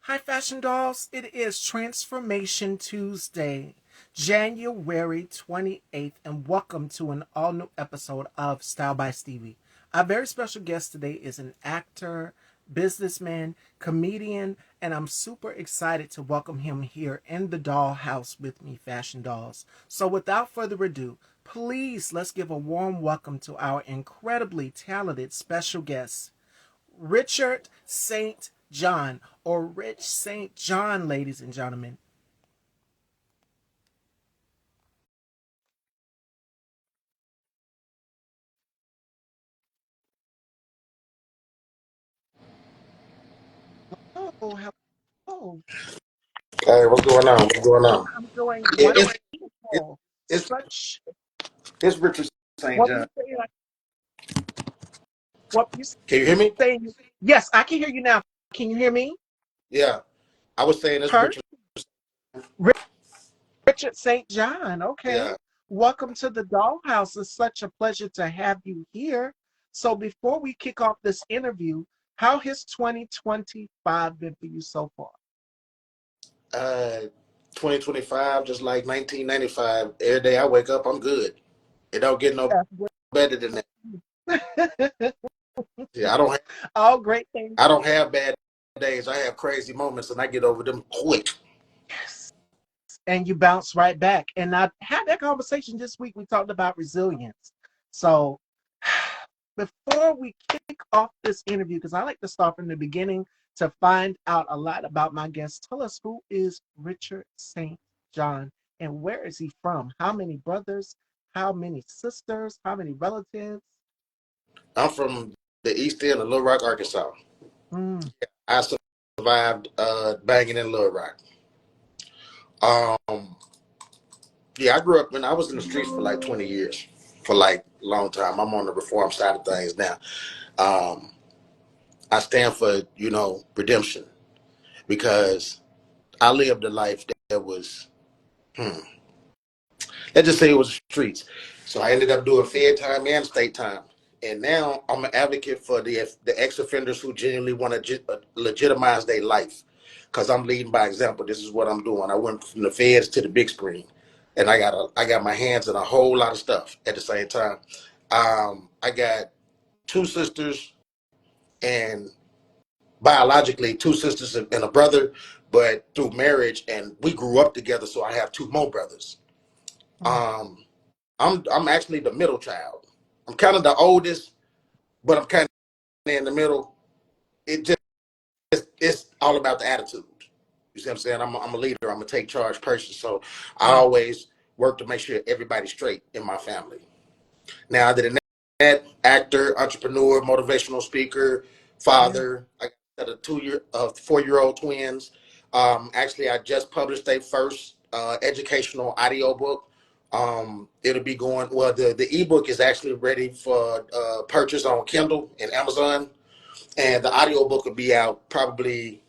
Hi, Fashion Dolls. It is Transformation Tuesday, January 28th, and welcome to an all new episode of Style by Stevie. Our very special guest today is an actor, businessman, comedian, and I'm super excited to welcome him here in the dollhouse with me, Fashion Dolls. So, without further ado, please let's give a warm welcome to our incredibly talented special guest, Richard St. John, or Rich St. John, ladies and gentlemen. Oh, hello. Hey, what's going on? What's going on? I'm doing Yeah, it, wonderful. it's Such it's Richard St. what you John. say? What you Can you hear me? saying? Yes, I can hear you now. Can you hear me? Yeah, I was saying it's Perfect. Richard. Richard St. John. Okay. Yeah, Welcome to the dollhouse. It's such a pleasure to have you here. So before we kick off this interview, how has 2025 been for you so far? uh, 2025, just like 1995. Every day I wake up, I'm good. It don't get no better than that. Yes. Yeah, All great things. I don't have bad days. I have crazy moments, and I get over them quick. Yes. And you bounce right back. And I had that conversation this week. We talked about resilience. So before we kick off this interview, because I like to start from the beginning to find out a lot about my guest, tell us, who is Richard St. John and where is he from? How many brothers? How many sisters? How many relatives? I'm from the east end of Little Rock, Arkansas. Mm, I survived banging in Little Rock. Um, Yeah, I grew up when I was in the streets for like 20 years, for like a long time. I'm on the reform side of things now. Um, I stand for, redemption because I lived a life that was, hmm, let's just say it was the streets. So I ended up doing fed time and state time. And now I'm an advocate for the ex-offenders who genuinely want to legitimize their life because I'm leading by example. This is what I'm doing. I went from the feds to the big screen, and I got my hands in a whole lot of stuff at the same time. I got two sisters and biologically two sisters and a brother, but through marriage and we grew up together. So I have two more brothers. mm. Um, I'm actually the middle child. I'm kind of the oldest, but I'm kind of in the middle. It just it's all about the attitude. You see what I'm saying? I'm a leader. I'm a take charge person. So I Yeah. always work to make sure everybody's straight in my family. Now, other than that, actor, entrepreneur, motivational speaker, Yeah. father. I got a 4-year-old twins. Actually, I just published their first educational audiobook. It'll be going, well, the ebook is actually ready for purchase on Kindle and Amazon. And the audiobook will be out probably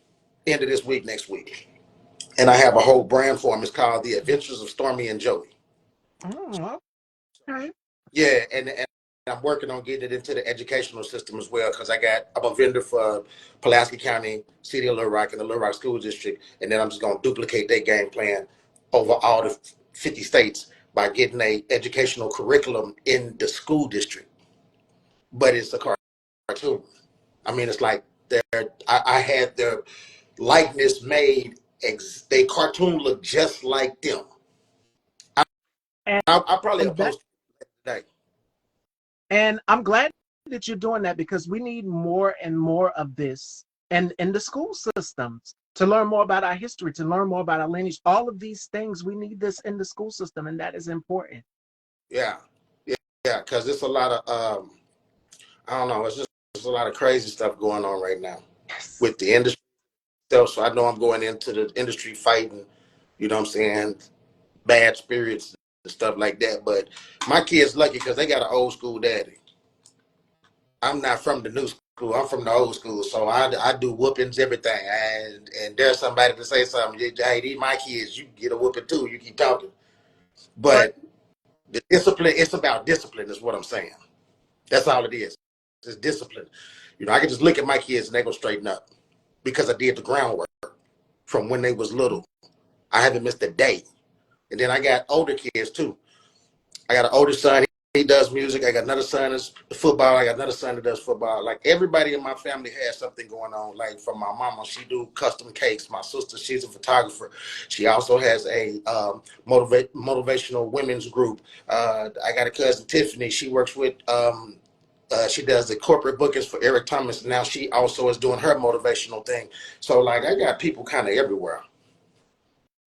end of this week, next week. And I have a whole brand for them. It's called The Adventures of Stormy and Joey. Oh, okay. Yeah, and I'm working on getting it into the educational system as well because I'm a vendor for Pulaski County, City of Little Rock, and the Little Rock School District, and then I'm just gonna duplicate their game plan over all the 50 states by getting a educational curriculum in the school district. But it's a cartoon. I mean, it's like I had their likeness made. They cartoon look just like them. I, And I probably and that post it today. and I'm glad that you're doing that because we need more and more of this and in the school systems to learn more about our history, to learn more about our lineage. All of these things, we need this in the school system, and that is important. Yeah, yeah, yeah. Because it's a lot of I don't know. It's just there's a lot of crazy stuff going on right now Yes. with the industry itself. So I know I'm going into the industry fighting. You know what I'm saying? Bad spirits and stuff like that. But my kids lucky because they got an old school daddy. I'm not from the new school. I'm from the old school. So I do whoopings, everything. And there's somebody to say something. Hey, these my kids. You get a whooping too. You keep talking. But But the discipline. It's about discipline. Is what I'm saying. That's all it is. It's discipline. I can just look at my kids and they go straighten up because I did the groundwork. from when they was little. I haven't missed a day. And then I got older kids too. I got an older son. He does music. I got another son that's football. I got another son that does football. Like everybody in my family has something going on. Like from my mama, she do custom cakes. My sister, she's a photographer. She also has a motivational women's group. I got a cousin Tiffany. She works with. She does the corporate bookings for Eric Thomas. Now she also is doing her motivational thing. So like I got people kind of everywhere.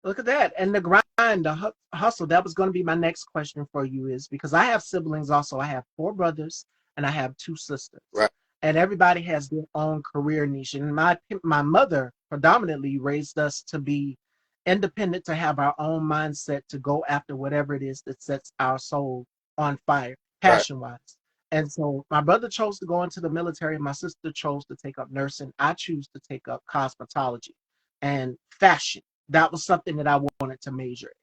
Look at that. And the grind, the hustle, that was going to be my next question for you is because I have siblings also. I have 4 brothers and I have 2 sisters. Right. And everybody has their own career niche. And my mother predominantly raised us to be independent, to have our own mindset, to go after whatever it is that sets our soul on fire, Right. passion wise. And so my brother chose to go into the military. My sister chose to take up nursing. I choose to take up cosmetology and fashion. That was something that I wanted to major in.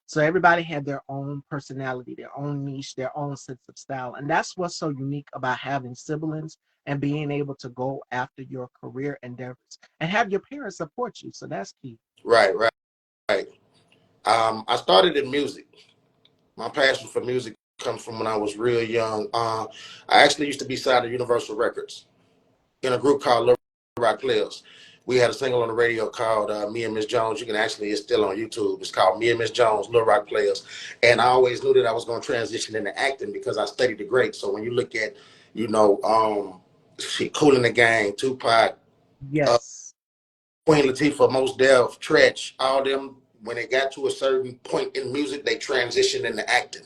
So everybody had their own personality, their own niche, their own sense of style. And that's what's so unique about having siblings and being able to go after your career endeavors and have your parents support you. So that's key. Right. Right. Right. I started in music. My passion for music comes from when I was real young. I actually used to be signed to Universal Records in a group called Little Rock Players. We had a single on the radio called Me and Miss Jones. You can actually, it's still on YouTube. It's called Me and Miss Jones, Little Rock Players. And I always knew that I was going to transition into acting because I studied the greats. So when you look at, you know, Kool in the Gang, Tupac, uh, Yes. Queen Latifah, Mos Def, Tretch, all them, when they got to a certain point in music, they transitioned into acting.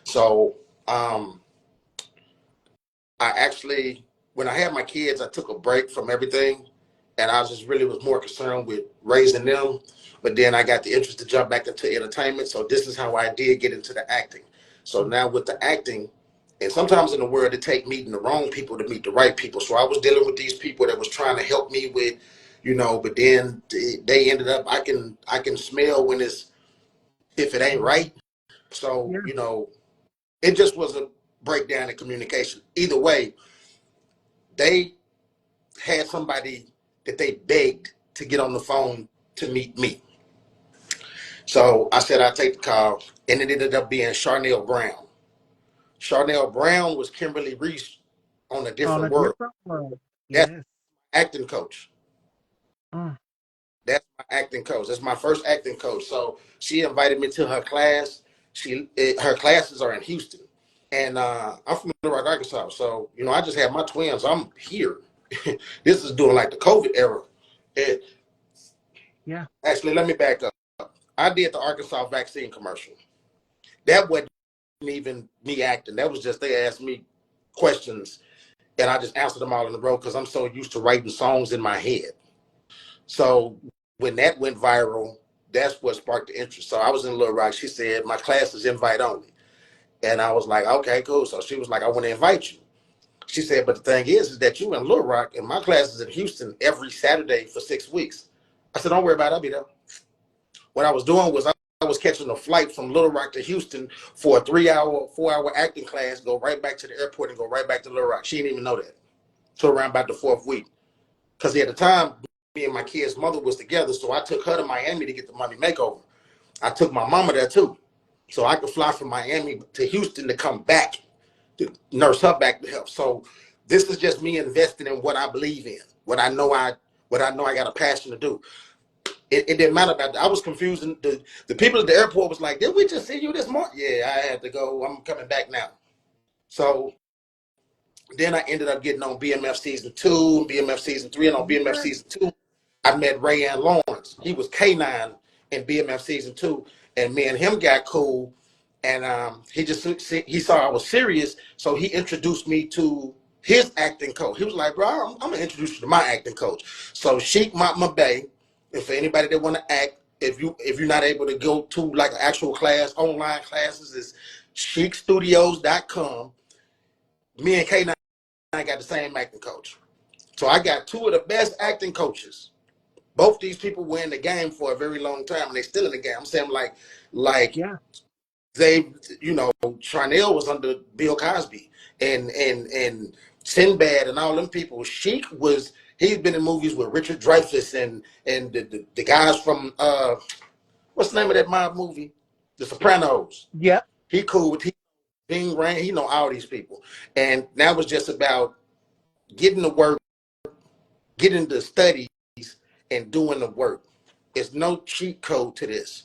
So um, I actually, when I had my kids, I took a break from everything, and I just really was more concerned with raising them. But then I got the interest to jump back into entertainment. So this is how I did get into the acting. So now with the acting, and sometimes in the world it take meeting the wrong people to meet the right people. So I was dealing with these people that was trying to help me with, you know, but then they ended up I can smell when it's if it ain't right. So, Yeah. you know, it just was a breakdown in communication. Either way, they had somebody that they begged to get on the phone to meet me. So I said I'd take the call, and it ended up being Charnel Brown. Charnel Brown was Kimberly Reese on a On different a world. different world. That's Yes. my acting coach. Mm. That's my acting coach. That's my first acting coach. So she invited me to her class. Her classes are in Houston, and I'm from Little Rock, Arkansas. So you know, I just had my twins. I'm here. This is doing like the COVID era. It, Yeah. actually, let me back up. I did the Arkansas vaccine commercial. That wasn't even me acting. That was just they asked me questions and I just answered them all in a row because I'm so used to writing songs in my head. So when that went viral, that's what sparked the interest. So I was in Little Rock. She said, my class is invite only. And I was like, okay, cool. So she was like, I want to invite you. She said, but the thing is that you in Little Rock and my class is in Houston every Saturday for 6 weeks. I said, don't worry about it. I'll be there. What I was doing was I was catching a flight from Little Rock to Houston for a 3 hour, 4 hour acting class, go right back to the airport and go right back to Little Rock. She didn't even know that. So around about the 4th week. Because at the time, me and my kid's mother was together, so I took her to Miami to get the money makeover. I took my mama there too. So I could fly from Miami to Houston to come back to nurse her back to health. So this is just me investing in what I believe in, what I know I got a passion to do. It didn't matter about that. I was confused. The people at the airport was like, did we just see you this morning? Yeah, I had to go. I'm coming back now. So then I ended up getting on BMF season 2, BMF season 3, and on BMF Yeah. season 2, I met Rayanne Lawrence. He was K9 in BMF season 2, and me and him got cool. And he saw I was serious, so he introduced me to his acting coach. He was like, "Bro, I'm gonna introduce you to my acting coach." So Sheik Matma Bay, and for anybody that want to act, if you're not able to go to like an actual class, online classes is cheikstudios.com. Me and K9 got the same acting coach. So I got 2 of the best acting coaches. Both these people were in the game for a very long time, and they still in the game. I'm saying like Yeah. they, Charnel was under Bill Cosby and Sinbad and all them people. Sheik was He's been in movies with Richard Dreyfuss and the guys from what's the name of that mob movie? The Sopranos. Yep. He cool with Bing Rain. He know all these people, and that was just about getting the work, getting the studies, and doing the work. There's no cheat code to this.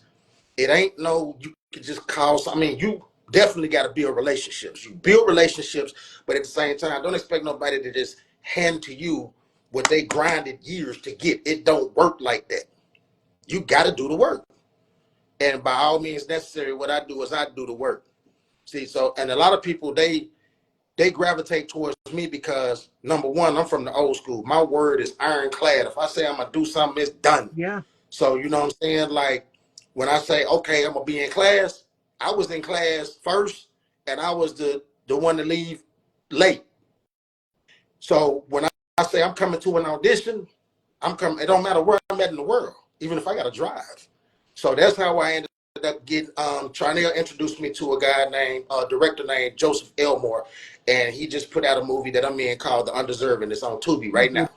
It ain't no you can just call. I mean, you definitely got to build relationships. You build relationships, but at the same time, don't expect nobody to just hand to you what they grinded years to get. It don't work like that. You got to do the work, and by all means necessary, what I do is I do the work. See, so and a lot of people they gravitate towards me because number one, I'm from the old school. My word is ironclad. If I say I'm gonna do something, it's done. Yeah. So you know what I'm saying? Like when I say, okay, I'm gonna be in class, I was in class first and I was the one to leave late. So when I say I'm coming to an audition, I'm coming, it don't matter where I'm at in the world, even if I gotta drive. So that's how I ended up getting Charnel introduced me to a guy named director named Joseph Elmore, and he just put out a movie that I'm in called The Undeserving. It's on Tubi You right did now.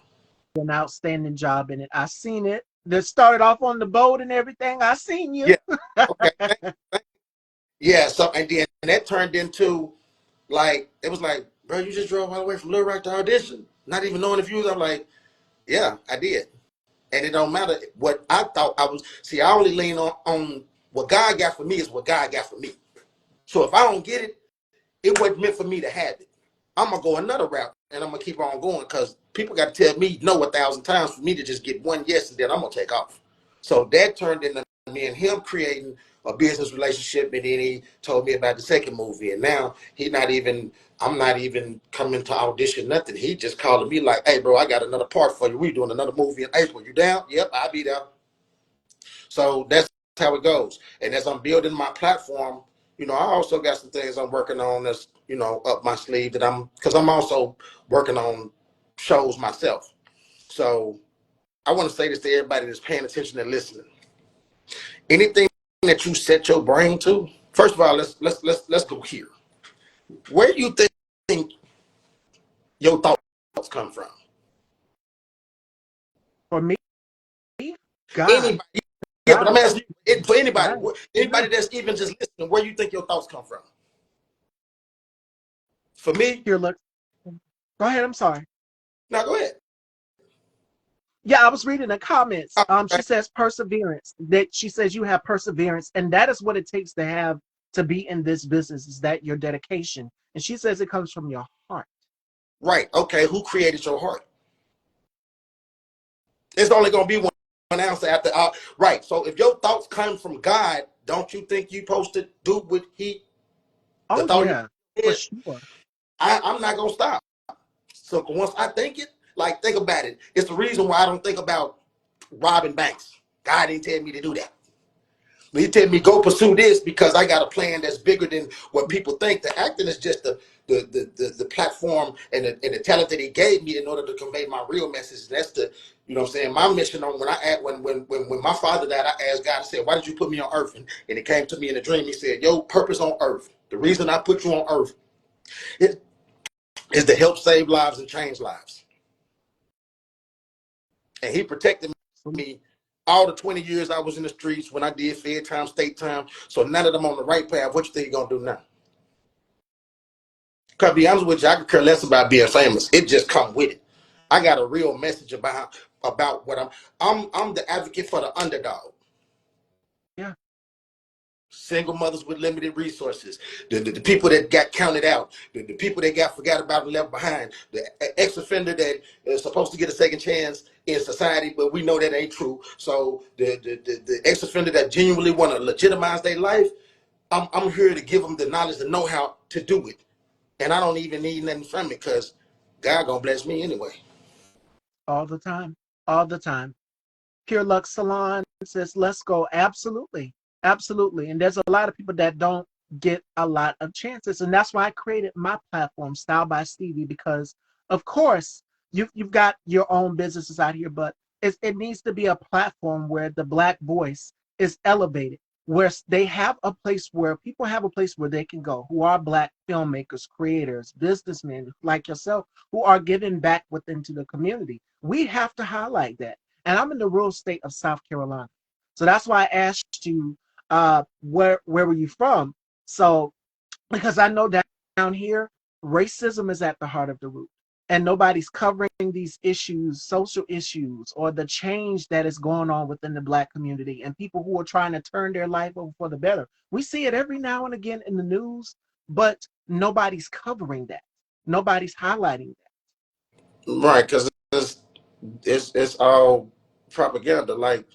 an outstanding job in it. I seen it. That started off on the boat and everything. I seen you. Yeah. Okay. Yeah. So and that turned into like it was like, bro, you just drove all the way from Little Rock to audition, not even knowing if you was. I'm like, yeah, I did. And it don't matter what I thought I was. See, I only lean on what God got for me is what God got for me. So if I don't get it, it wasn't meant for me to have it. I'm gonna go another route and I'm gonna keep on going because people got to tell me no 1,000 times for me to just get one yes and then I'm gonna take off. So that turned into me and him creating a business relationship, and then he told me about the second movie, and now I'm not even coming to audition nothing. He just calling me like, hey bro, I got another part for you. We doing another movie in April. You down? Yep, I'll be there. So that's how it goes. And as I'm building my platform, I also got some things I'm working on that's, up my sleeve that because I'm also working on shows myself. So I want to say this to everybody that's paying attention and listening. Anything that you set your brain to, first of all, let's go here. Where do you think your thoughts come from? For me, God. Anybody? Yeah, but God. I'm asking you for anybody. God. Yeah. Anybody that's even just listening, where do you think your thoughts come from? For me, Here, look. Go ahead. I'm sorry. now go ahead. Yeah, I was reading the comments. She Okay. says perseverance. That she says you have perseverance, and that is what it takes to have to be in this business. Is that your dedication? And she says it comes from your heart. Right. Okay. Who created your heart? It's only going to be one answer after. Right. So if your thoughts come from God, don't you think you supposed to do what the Oh thought in yeah, your for head? sure. I'm not going to stop. So once I think it, like think about it. It's the reason why I don't think about robbing banks. God didn't tell me to do that. But he tell me go pursue this because I got a plan that's bigger than what people think. The acting is just the platform and the talent that he gave me in order to convey my real message. That's what I'm saying. My mission on when my father died, I asked God, I said, why did you put me on earth? And it came to me in a dream. He said, your purpose on earth, the reason I put you on earth is, is to help save lives and change lives. And he protected me all the 20 years I was in the streets when I did Fed time, state time. So now that I'm on the right path, what you think you're gonna do now? Cause to be honest with you, I could care less about being famous. It just come with it. I got a real message about what I'm the advocate for the underdog. Yeah. Single mothers with limited resources, the people that got counted out, the people that got forgot about and left behind, the ex-offender that is supposed to get a second chance in society, but we know that ain't true. So the ex-offender that genuinely want to legitimize their life, I'm here to give them the knowledge, the know-how to do it. And I don't even need nothing from it because God gonna bless me anyway. All the time. All the time. Pure Lux Salon says, let's go. Absolutely. Absolutely. And there's a lot of people that don't get a lot of chances. And that's why I created my platform, Style by Stevie, because of course you've got your own businesses out here, but it needs to be a platform where the Black voice is elevated, where they have a place where people have a place where they can go who are Black filmmakers, creators, businessmen like yourself, who are giving back within to the community. We have to highlight that. And I'm in the rural state of South Carolina. So that's why I asked you, where were you from? So because I know down here, racism is at the heart of the root. And nobody's covering these issues, social issues, or the change that is going on within the Black community and people who are trying to turn their life over for the better. We see it every now and again in the news, but nobody's covering that. Nobody's highlighting that. Right, because it's all propaganda. Like,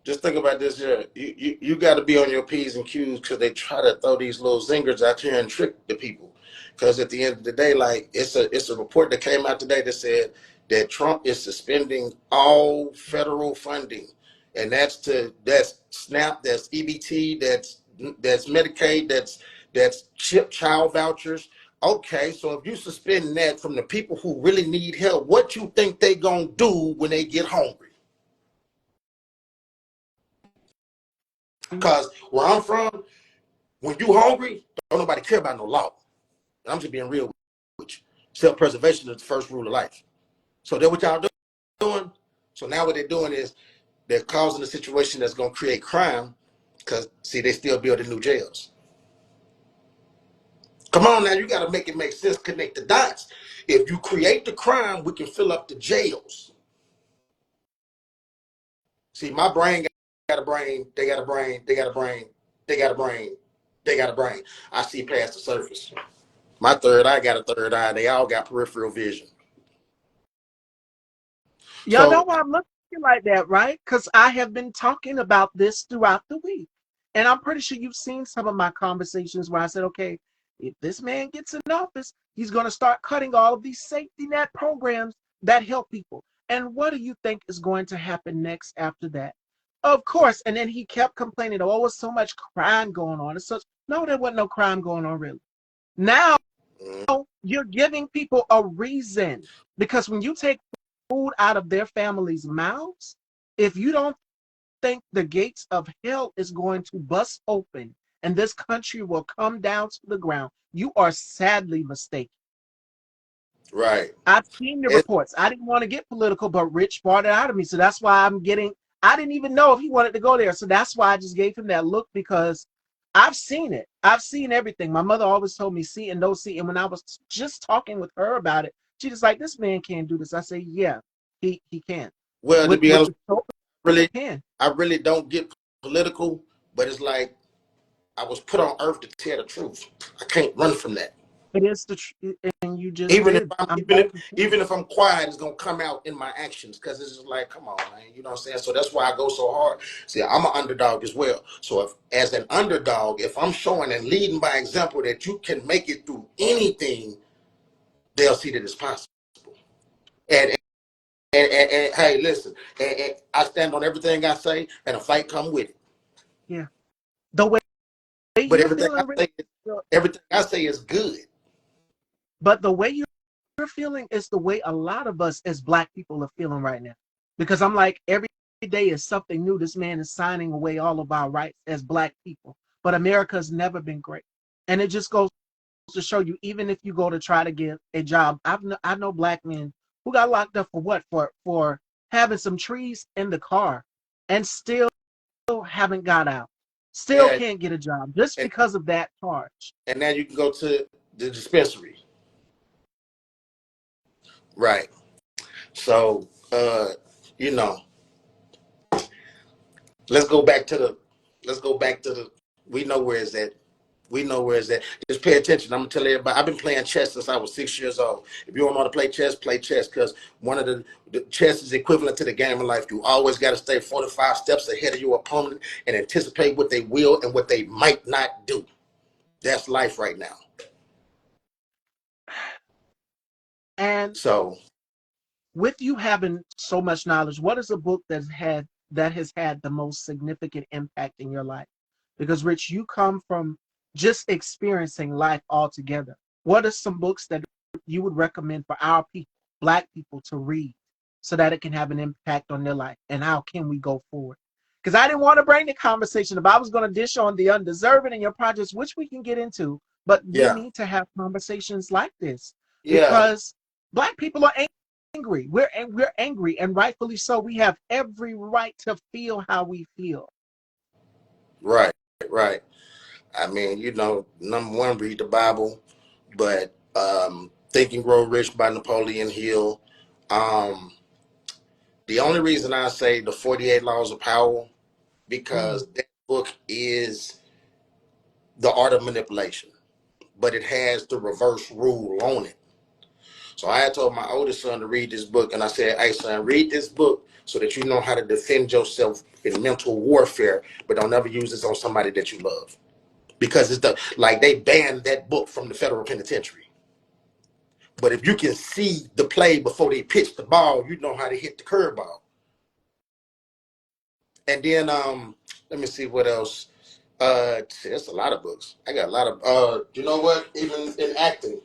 just think about this here. You got to be on your P's and Q's because they try to throw these little zingers out here and trick the people. Because at the end of the day, like it's a report that came out today that said that Trump is suspending all federal funding, and that's SNAP, that's EBT, that's Medicaid, that's CHIP child vouchers. Okay, so if you suspend that from the people who really need help, what you think they gonna do when they get hungry? Because where I'm from, when you hungry, don't nobody care about no law. I'm just being real with you. Self-preservation is the first rule of life. So that's what y'all doing. So now what they're doing is they're causing a situation that's going to create crime because, see, they still building new jails. Come on now, you got to make it make sense, connect the dots. If you create the crime, we can fill up the jails. See, my brain got a brain, they got a brain, they got a brain, they got a brain, they got a brain. I see past the surface. My third eye got a third eye. They all got peripheral vision. Y'all know So, why I'm looking like that, right? Because I have been talking about this throughout the week. And I'm pretty sure you've seen some of my conversations where I said, okay, if this man gets in office, he's going to start cutting all of these safety net programs that help people. And what do you think is going to happen next after that? Of course. And then he kept complaining, oh, there's so much crime going on. It's such, no, there wasn't no crime going on really. Now you're giving people a reason because when you take food out of their families' mouths, if you don't think the gates of hell is going to bust open and this country will come down to the ground, you are sadly mistaken. right. I've seen the It, reports. I didn't want to get political, but Rich brought it out of me. So that's why I didn't even know if he wanted to go there. So that's why I just gave him that look because I've seen it. I've seen everything. My mother always told me see and don't see. And when I was just talking with her about it, she was like, this man can't do this. I say, yeah, he can. well, to be With honest, the shoulder, he really, can. I really don't get political, but it's like I was put on earth to tell the truth. I can't run from that. It is the truth. And you just Even if did. I'm I'm even glad if you said it. even if I'm quiet, it's gonna come out in my actions because it's just like, come on, man. You know what I'm saying? So that's why I go so hard. See, I'm an underdog as well. So if as an underdog, if I'm showing and leading by example that you can make it through anything, they'll see that it's possible. And and hey, listen, and I stand on everything I say, and a fight come with it. Yeah. The way But you're feeling, Rich, everything I say is good. but the way you're feeling is the way a lot of us as Black people are feeling right now. Because I'm like, every day is something new. This man is signing away all of our rights as Black people. But America's never been great. And it just goes to show you, even if you go to try to get a job, I know Black men who got locked up for what? For having some trees in the car and still haven't got out. Still Yeah, can't get a job just and because of that charge. and now you can go to the dispensary, right? So, you know, let's go back to the, let's go back to the. We know where it's at. We know where it's at. Just pay attention. I'm gonna tell everybody. I've been playing chess since I was 6 years old. If you don't know how to play chess, because one of the chess is equivalent to the game of life. You always got to stay 45 steps ahead of your opponent and anticipate what they will and what they might not do. That's life right now. And So with you having so much knowledge, what is a book that has had the most significant impact in your life? Because Rich, you come from just experiencing life altogether. What are some books that you would recommend for our people, Black people, to read so that it can have an impact on their life? And how can we go forward? Because I didn't want to bring the conversation if I was going to dish on the undeserving in your projects, which we can get into, but we yeah, need to have conversations like this yeah. because Black people are angry. We're angry, and rightfully so. We have every right to feel how we feel. Right, right. I mean, number one, read the Bible, but Think and Grow Rich by Napoleon Hill. Um, the only reason I say the 48 Laws of Power, Mm. because that book is the art of manipulation, but it has the reverse rule on it. So I had told my oldest son to read this book, and I said, "Hey, son, read this book so that you know how to defend yourself in mental warfare, but don't ever use this on somebody that you love." Because they banned that book from the federal penitentiary. But if you can see the play before they pitch the ball, you know how to hit the curveball. And then let me see what else. There's a lot of books. I got a lot of you know what? Even in acting,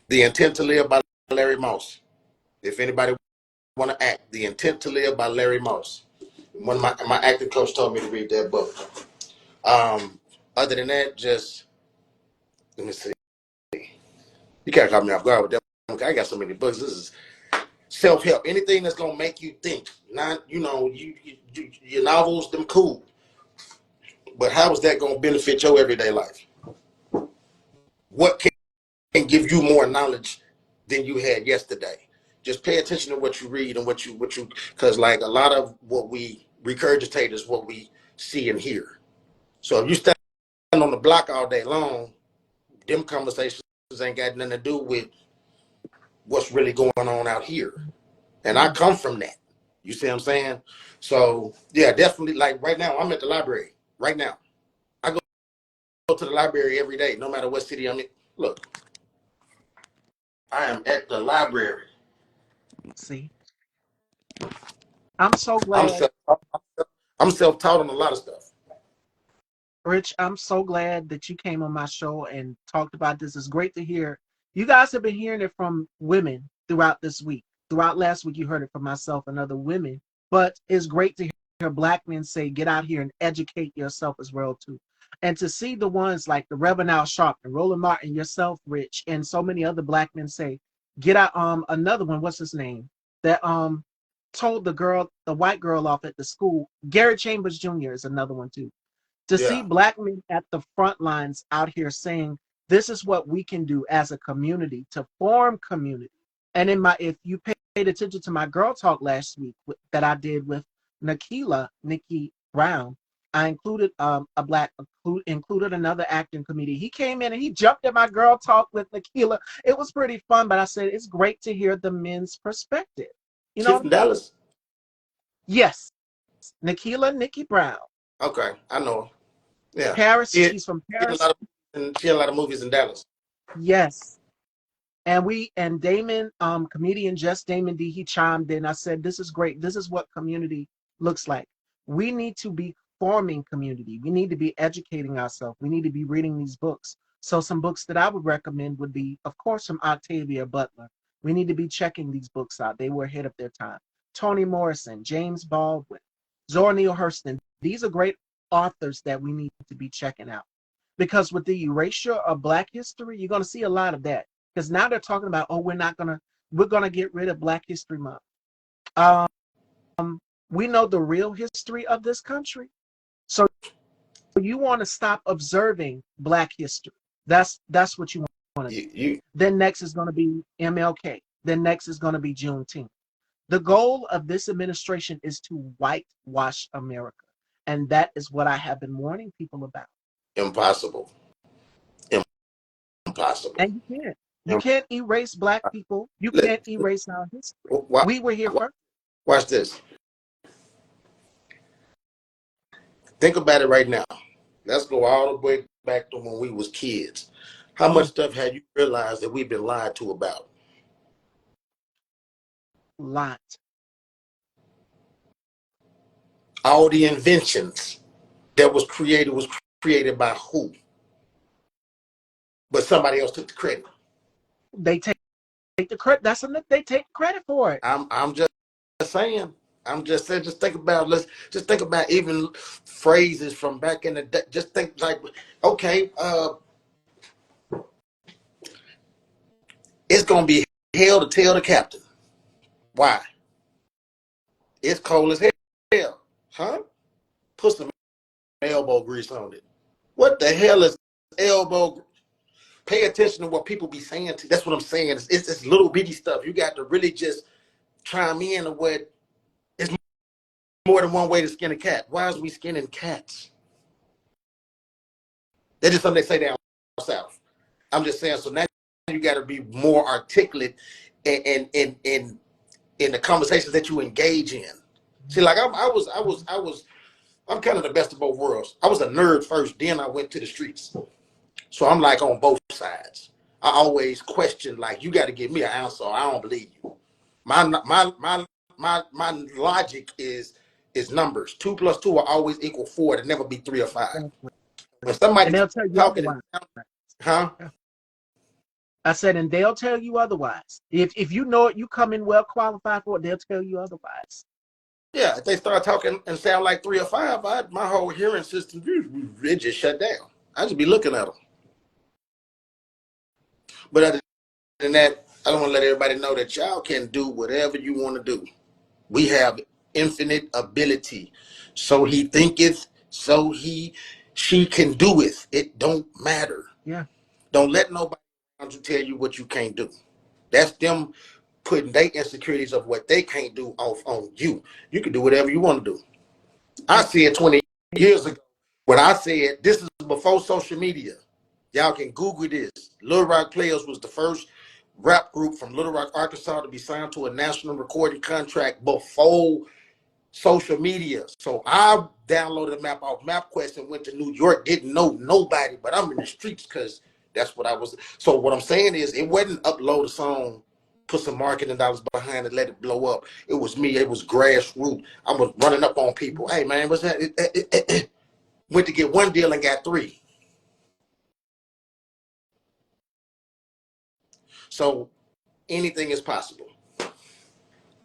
The Intent to Live by Larry Moss. If anybody want to act, The Intent to Live by Larry Moss. One of my acting coach told me to read that book. Other than that, just let me see. You can't call me off guard with that. I got so many books. This is self-help. Anything that's gonna make you think. Not your novels, them cool. But how is that gonna benefit your everyday life? What can give you more knowledge than you had yesterday? Just pay attention to what you read and what you because like a lot of what we regurgitate is what we see and hear. So if you stand on the block all day long, them conversations ain't got nothing to do with what's really going on out here. And I come from that. You see what I'm saying? So yeah, definitely. Like right now, I'm at the library. Right now, I go to the library every day, no matter what city I'm in. Look, I am at the library. See, I'm so I'm glad. self. I'm self-taught on a lot of stuff. Rich, I'm so glad that you came on my show and talked about this. It's great to hear. You guys have been hearing it from women throughout this week. Throughout last week, you heard it from myself and other women. But it's great to hear Black men say, get out here and educate yourself as well, too. And to see the ones like the Reverend Al Sharpton, Roland Martin, yourself, Rich, and so many other Black men say, get out. Another one, what's his name? That told the white girl off at the school. Gary Chambers Jr. is another one, too, to see Yeah. Black men at the front lines out here saying this is what we can do as a community to form community. And if you paid attention to my girl talk last week that I did with Nikki Brown, I included included another acting comedian. He came in and he jumped at my girl talk with Nikila. It was pretty fun, but I said it's great to hear the men's perspective. You She know, from Dallas. yes, Nikki Brown, Okay, I know her. Yeah. Paris. She, She's from she in a Paris. lot of she in a lot of movies in Dallas. Yes. And Damon, comedian Just Damon D, he chimed in. I said, this is great. This is what community looks like. We need to be forming community. We need to be educating ourselves. We need to be reading these books. So some books that I would recommend would be, of course, from Octavia Butler. We need to be checking these books out. They were ahead of their time. Toni Morrison, James Baldwin, Zora Neale Hurston. These are great authors that we need to be checking out. Because with the erasure of Black history, you're going to see a lot of that, because now they're talking about, oh, we're gonna get rid of Black History Month. Um, we know the real history of this country, so you want to stop observing Black history. That's what you want to do. You Then next is going to be MLK. Then next is going to be Juneteenth. The goal of this administration is to whitewash America, and that is what I have been warning people about. impossible. Impossible. And you can't. You can't erase Black people. You Let, can't erase our history. watch, We were here first. watch this. Think about it right now. Let's go all the way back to when we was kids. How much Mm, stuff have you realized that we've been lied to about? lot. All the inventions that was created by who? But somebody else took the credit. They take the credit. They take credit for it. I'm just saying. I'm just saying. Just think about. Let's just think about even phrases from back in the day. Just think like, okay, it's gonna be hell to tell the captain. Why? It's cold as hell. Huh? Put some elbow grease on it. What the hell is elbow? Pay attention to what people be saying. That's what I'm saying. It's little bitty stuff. You got to really just chime in on what it's more than one way to skin a cat. Why is we skinning cats? That's just something they say down south. I'm just saying. So now you got to be more articulate in the conversations that you engage in. See, like I'm kind of the best of both worlds. I was a nerd first, then I went to the streets. So I'm like on both sides. I always question, like, you got to give me an answer, or I don't believe you. My logic is numbers. 2 + 2 will always equal 4. It'll never be 3 or 5. When And somebody's they'll tell you talking, otherwise. huh? I said, and they'll tell you otherwise. If you know it, you come in well qualified for it, they'll tell you otherwise. Yeah, if they start talking and sound like 3 or 5, my whole hearing system, it just shut down. I just be looking at them. But other than that, I don't want to let everybody know that y'all can do whatever you want to do. We have infinite ability. So he thinketh, so she can do it. It don't matter. Yeah. Don't let nobody tell you what you can't do. That's them putting their insecurities of what they can't do off on you. You can do whatever you want to do. I said 20 years ago when I said this is before social media. Y'all can Google this. Little Rock Players was the first rap group from Little Rock, Arkansas to be signed to a national recording contract before social media. So I downloaded a map off MapQuest and went to New York. Didn't know nobody, but I'm in the streets because that's what I was. So what I'm saying is it wasn't upload a song, put some marketing dollars behind it, let it blow up. It was me. It was grassroots. I was running up on people. Hey, man, what's that? Went to get one deal and got 3. So anything is possible.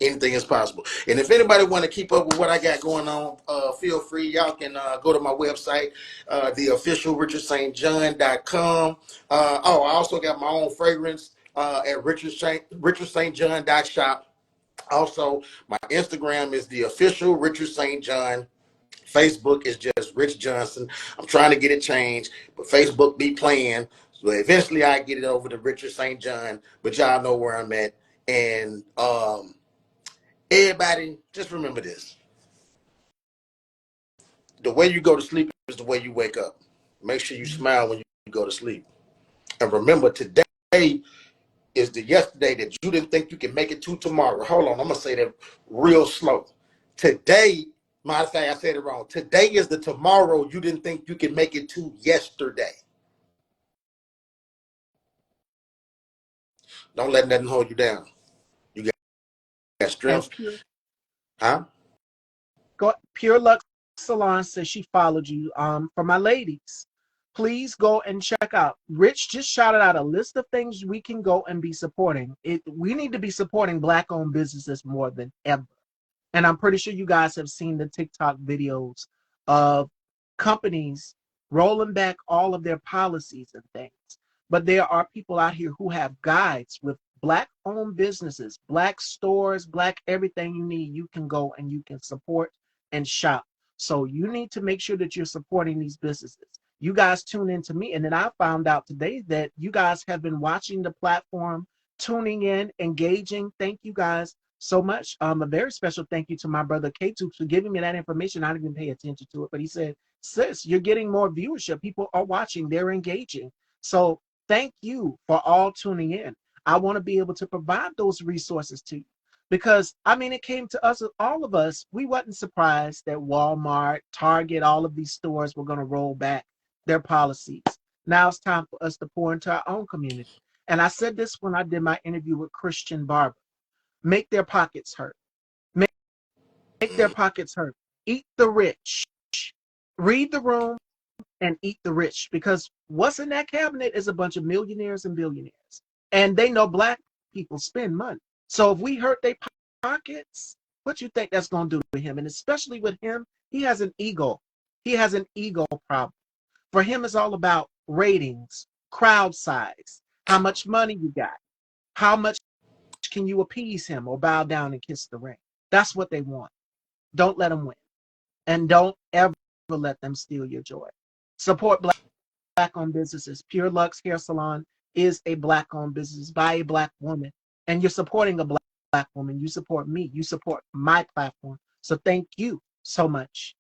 Anything is possible. And if anybody want to keep up with what I got going on, feel free. Y'all can go to my website, the official richardstjohn.com. I also got my own fragrance at richardstjohn.shop. Also, my Instagram is the official Richard St. John. Facebook is just Rich Johnson. I'm trying to get it changed, but Facebook be playing. So eventually I get it over to Richard St. John, but y'all know where I'm at. And everybody, just remember this. The way you go to sleep is the way you wake up. Make sure you smile when you go to sleep. And remember, today is the yesterday that you didn't think you can make it to tomorrow. Hold on, I'm going to say that real slow. Today, matter of fact, I said it wrong. Today is the tomorrow you didn't think you could make it to yesterday. Don't let nothing hold you down. You got And strength. Huh? Pure Luck Salon says she followed you. For my ladies, please go and check out. Rich just shouted out a list of things we can go and be supporting. We need to be supporting Black-owned businesses more than ever. And I'm pretty sure you guys have seen the TikTok videos of companies rolling back all of their policies and things. But there are people out here who have guides with Black owned businesses, Black stores, Black everything you need. You can go and you can support and shop. So you need to make sure that you're supporting these businesses. You guys tune in to me. And then I found out today that you guys have been watching the platform, tuning in, engaging. Thank you guys so much. A very special thank you to my brother K2 for giving me that information. I didn't even pay attention to it, but he said, sis, you're getting more viewership. People are watching, they're engaging. So thank you for all tuning in. I want to be able to provide those resources to you because I mean, it came to us, all of us. We wasn't surprised that Walmart, Target, all of these stores were going to roll back their policies. Now it's time for us to pour into our own community. And I said this when I did my interview with Christian Barber. Make their pockets hurt. Make their pockets hurt. Eat the rich. Read the room and eat the rich because what's in that cabinet is a bunch of millionaires and billionaires. And they know Black people spend money. So if we hurt their pockets, what you think that's going to do to him? And especially with him, he has an ego. He has an ego problem. For him, it's all about ratings, crowd size, how much money you got, how much can you appease him or bow down and kiss the ring? That's what they want. Don't let them win. And don't ever let them steal your joy. Support black-owned businesses. Pure Lux Hair Salon is a black-owned business by a black woman. And you're supporting a black woman. You support me. You support my platform. So thank you so much.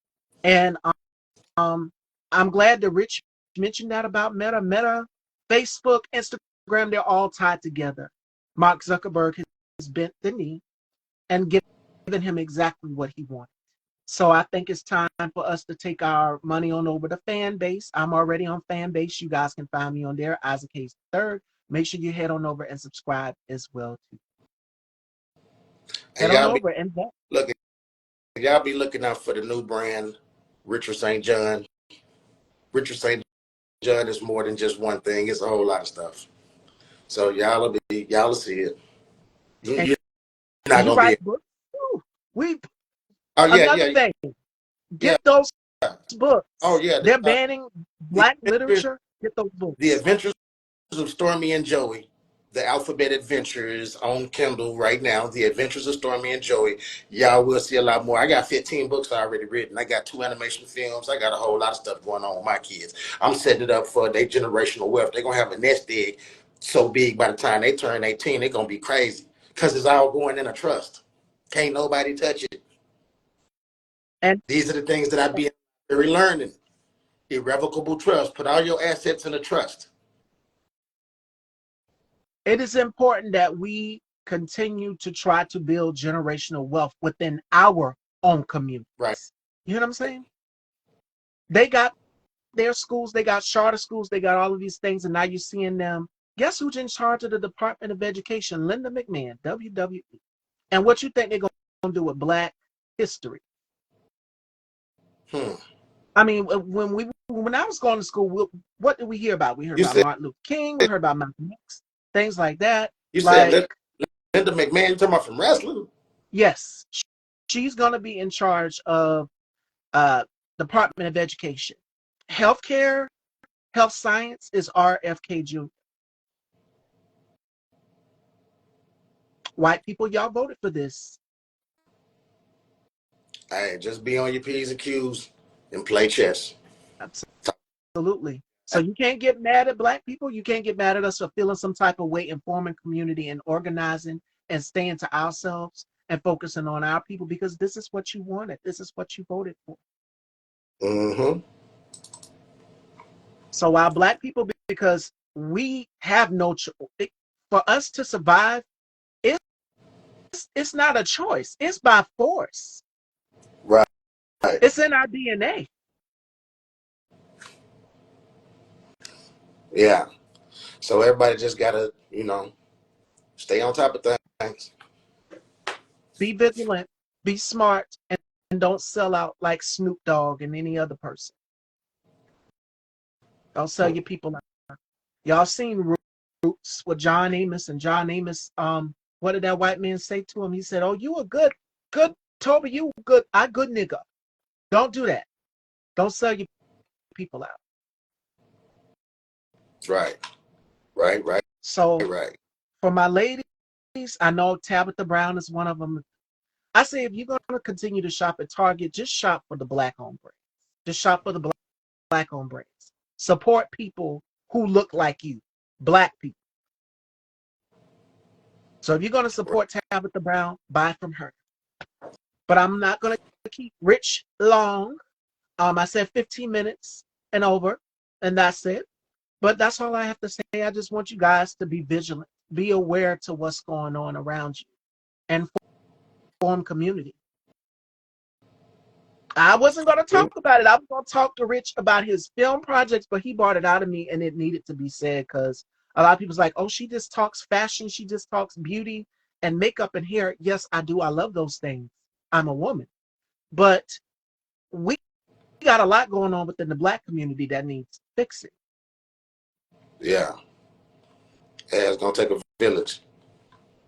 And I'm glad that Rich mentioned that about Meta. Meta, Facebook, Instagram, they're all tied together. Mark Zuckerberg has bent the knee and given him exactly what he wanted. So I think it's time for us to take our money on over to fan base. I'm already on fan base. You guys can find me on there, Isaac Hayes III. Make sure you head on over and subscribe as well too. And Head on over and look, y'all be looking out for the new brand, Richard St. John. Richard St. John is more than just one thing. It's a whole lot of stuff. So y'all will see it. and You're not he gonna be. writes books too. We Oh yeah, another yeah, thing. yeah. Get those Oh books. yeah. They're banning The black adventures, literature. Get those the books. adventures of Stormy and Joey. The Alphabet Adventures on Kindle right now. The Adventures of Stormy and Joey. Y'all will see a lot more. I got 15 books already written. I got 2 animation films. I got a whole lot of stuff going on with my kids. I'm setting it up for their generational wealth. They're gonna have a nest egg so big by the time they turn 18, they're gonna be crazy. Because it's all going in a trust. Can't nobody touch it. And These are the things that I be learning. Irrevocable trust. Put all your assets in a trust. it is important that we continue to try to build generational wealth within our own communities. Right. You know what I'm saying? They got their schools, they got charter schools, they got all of these things, and now you're seeing them. Guess who's in charge of the Department of Education? Linda McMahon, WWE. And what you think they're going to do with Black history? Hmm. I mean, when I was going to school, what did we hear about? We heard You about said Martin Luther King, we heard about Malcolm X, things like that. you said Like, Linda McMahon, you talking about from wrestling? yes, she's going to be in charge of uh, Department of Education. Healthcare, health science is RFK Jr. White people, y'all voted for this. Hey, just be on your P's and Q's and play chess. Absolutely. So you can't get mad at black people. You can't get mad at us for feeling some type of way in forming community and organizing and staying to ourselves and focusing on our people because this is what you wanted. This is what you voted for. Mm-hmm. So while black people, because we have no choice, for us to survive, it's not a choice. It's by force. Right. It's in our DNA. Yeah. So everybody just gotta, stay on top of things. Be vigilant, be smart, and don't sell out like Snoop Dogg and any other person. Don't sell your people out. Y'all seen Roots with John Amos, and John Amos, what did that white man say to him? He said, "Oh, you a good, Toby, you good, I good nigga. Don't do that. Don't sell your people out." Right. Right. Right. So Right. for my ladies, I know Tabitha Brown is one of them. I say if you're going to continue to shop at Target, just shop for the black-owned brands. Just shop for the black-owned brands. Support people who look like you, black people. So if you're going to support Tabitha Brown, buy from her. But I'm not going to keep Rich long. I said 15 minutes and over, and that's it. But that's all I have to say. I just want you guys to be vigilant, be aware to what's going on around you, and form community. I wasn't going to talk about it. I was going to talk to Rich about his film projects, but he brought it out of me, and it needed to be said because a lot of people's like, "Oh, she just talks fashion. She just talks beauty and makeup and hair." Yes, I do. I love those things. I'm a woman. But we got a lot going on within the black community that needs fixing. Yeah. Yeah, it's gonna take a village.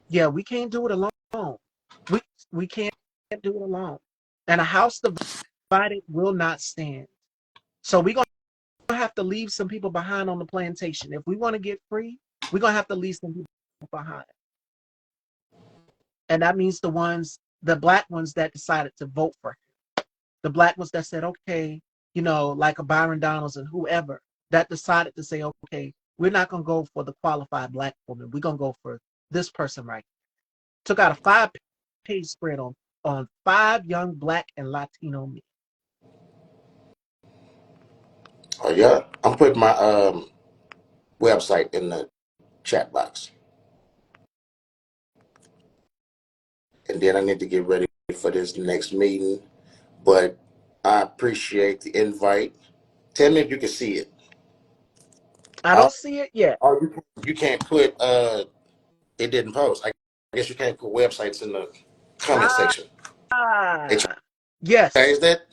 Yeah, we can't do it alone. We we can't do it alone. And a house divided will not stand. So we're gonna have to leave some people behind on the plantation. If we want to get free, we're gonna have to leave some people behind. And that means the black ones that decided to vote for him, the black ones that said, okay, like a Byron Donalds and whoever that decided to say, okay, we're not going to go for the qualified black woman. We're going to go for this person right. Took out a 5-page spread on 5 young black and Latino men. Oh yeah, I'm putting my website in the chat box, and then I need to get ready for this next meeting. But I appreciate the invite. Tell me if you can see it. I Oh, don't see it yet. oh, you can't put it didn't post. I guess you can't put websites in the comment Ah, section. They yes. changed that.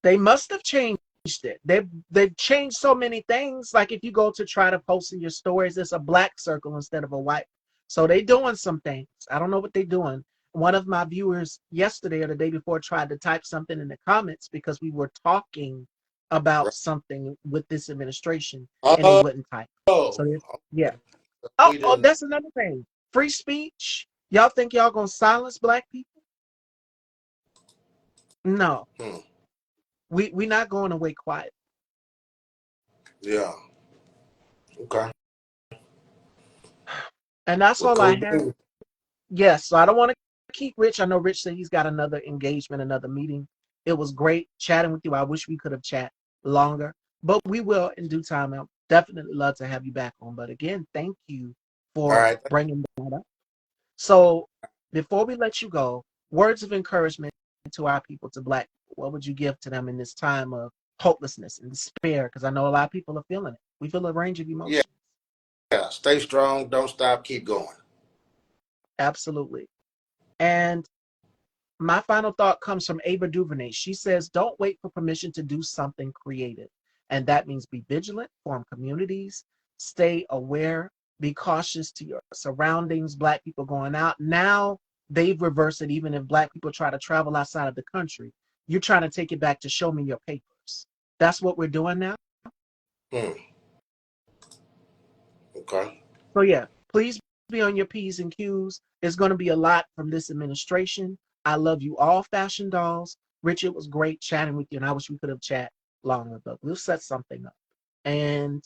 They must have changed it. They've changed so many things. Like if you go to try to post in your stories, it's a black circle instead of a white. So they doing some things. I don't know what they're doing. One of my viewers yesterday or the day before tried to type something in the comments because we were talking about Right. something with this administration and they Oh, wouldn't type. So yeah. okay. Oh, We oh, didn't. that's another thing. Free speech. Y'all think y'all gonna silence black people? No. Hmm, We not going away quiet. yeah. Okay. And that's Well, all I cool have. beans. Yes, so I don't want to keep Rich. I know Rich said he's got another engagement, another meeting. It was great chatting with you. I wish we could have chat longer, but we will in due time. I'll definitely love to have you back on. But again, thank you All for right. bringing that up. So before we let you go, words of encouragement to our people, to black people, what would you give to them in this time of hopelessness and despair? Because I know a lot of people are feeling it. We feel a range of Yeah. emotions. Yeah. Stay strong. Don't stop. Keep going. Absolutely. And my final thought comes from Ava DuVernay. She says, don't wait for permission to do something creative. And that means be vigilant, form communities, stay aware, be cautious to your surroundings. Black people going out. Now they've reversed it. Even if black people try to travel outside of the country, you're trying to take it back to show me your papers. That's what we're doing now. Hmm. Okay. So yeah, please be on your P's and Q's. There's going to be a lot from this administration. I love you all, fashion dolls. Richard, it was great chatting with you, and I wish we could have chat longer, but we'll set something up. And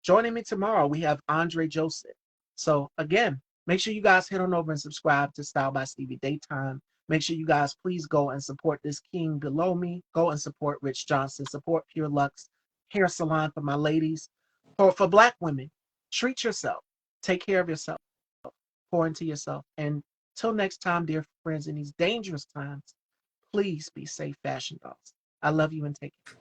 joining me tomorrow, we have Andre Joseph. So again, make sure you guys head on over and subscribe to Style by Stevie Daytime. Make sure you guys please go and support this king below me. Go and support Rich Johnson. Support Pure Lux Hair Salon for my ladies. For black women, treat yourself. Take care of yourself. Pour into yourself. And till next time, dear friends, in these dangerous times, please be safe, fashion dolls. I love you and take care.